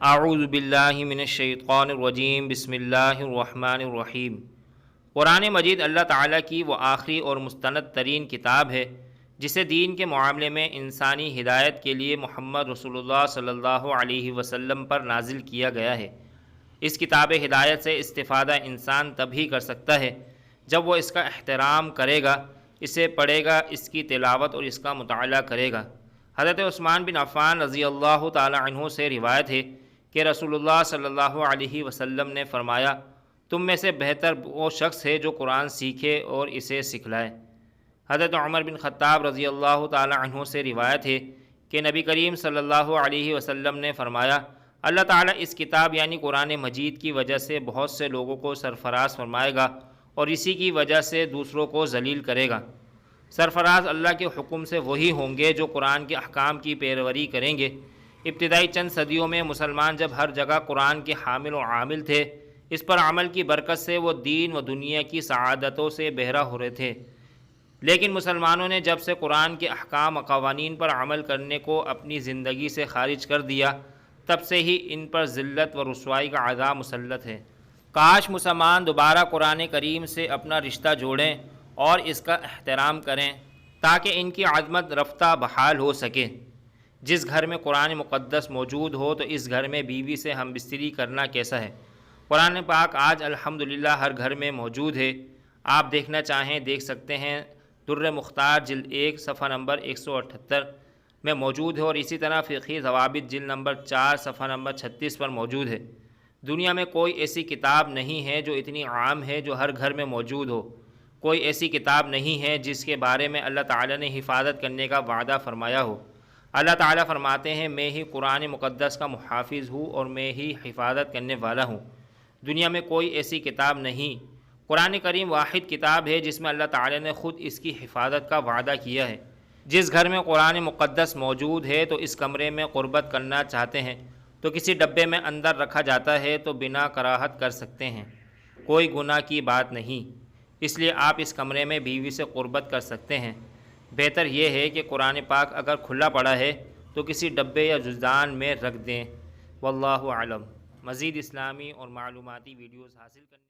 اعوذ باللہ من الشیطان الرجیم بسم اللہ الرحمن الرحیم۔ قرآن مجید اللہ تعالیٰ کی وہ آخری اور مستند ترین کتاب ہے جسے دین کے معاملے میں انسانی ہدایت کے لیے محمد رسول اللہ صلی اللہ علیہ وسلم پر نازل کیا گیا ہے۔ اس کتاب ہدایت سے استفادہ انسان تب ہی کر سکتا ہے جب وہ اس کا احترام کرے گا، اسے پڑھے گا، اس کی تلاوت اور اس کا مطالعہ کرے گا۔ حضرت عثمان بن عفان رضی اللہ تعالی عنہ سے روایت ہے کہ رسول اللہ صلی اللہ علیہ وسلم نے فرمایا، تم میں سے بہتر وہ شخص ہے جو قرآن سیکھے اور اسے سکھلائے۔ حضرت عمر بن خطاب رضی اللہ تعالی عنہ سے روایت ہے کہ نبی کریم صلی اللہ علیہ وسلم نے فرمایا، اللہ تعالیٰ اس کتاب یعنی قرآن مجید کی وجہ سے بہت سے لوگوں کو سرفراز فرمائے گا اور اسی کی وجہ سے دوسروں کو ذلیل کرے گا۔ سرفراز اللہ کے حکم سے وہی ہوں گے جو قرآن کے احکام کی پیروی کریں گے۔ ابتدائی چند صدیوں میں مسلمان جب ہر جگہ قرآن کے حامل و عامل تھے، اس پر عمل کی برکت سے وہ دین و دنیا کی سعادتوں سے بہرہ ہو رہے تھے، لیکن مسلمانوں نے جب سے قرآن کے احکام و قوانین پر عمل کرنے کو اپنی زندگی سے خارج کر دیا، تب سے ہی ان پر ذلت و رسوائی کا عذاب مسلط ہے۔ کاش مسلمان دوبارہ قرآن کریم سے اپنا رشتہ جوڑیں اور اس کا احترام کریں تاکہ ان کی عظمت رفتہ بحال ہو سکے۔ جس گھر میں قرآن مقدس موجود ہو تو اس گھر میں بیوی سے ہم بستری کرنا کیسا ہے۔ قرآن پاک آج الحمدللہ ہر گھر میں موجود ہے۔ آپ دیکھنا چاہیں دیکھ سکتے ہیں، در مختار جلد 1 صفحہ نمبر 178 میں موجود ہے، اور اسی طرح فقہی ضوابط جلد نمبر 4 صفحہ نمبر 36 پر موجود ہے۔ دنیا میں کوئی ایسی کتاب نہیں ہے جو اتنی عام ہے جو ہر گھر میں موجود ہو۔ کوئی ایسی کتاب نہیں ہے جس کے بارے میں اللہ تعالیٰ نے حفاظت کرنے کا وعدہ فرمایا ہو۔ اللہ تعالیٰ فرماتے ہیں، میں ہی قرآن مقدس کا محافظ ہوں اور میں ہی حفاظت کرنے والا ہوں۔ دنیا میں کوئی ایسی کتاب نہیں۔ قرآن کریم واحد کتاب ہے جس میں اللہ تعالیٰ نے خود اس کی حفاظت کا وعدہ کیا ہے۔ جس گھر میں قرآن مقدس موجود ہے تو اس کمرے میں قربت کرنا چاہتے ہیں تو کسی ڈبے میں اندر رکھا جاتا ہے تو بنا کراہت کر سکتے ہیں، کوئی گناہ کی بات نہیں۔ اس لیے آپ اس کمرے میں بیوی سے قربت کر سکتے ہیں۔ بہتر یہ ہے کہ قرآن پاک اگر کھلا پڑا ہے تو کسی ڈبے یا جزدان میں رکھ دیں۔ واللہ اعلم۔ مزید اسلامی اور معلوماتی ویڈیوز حاصل کرنے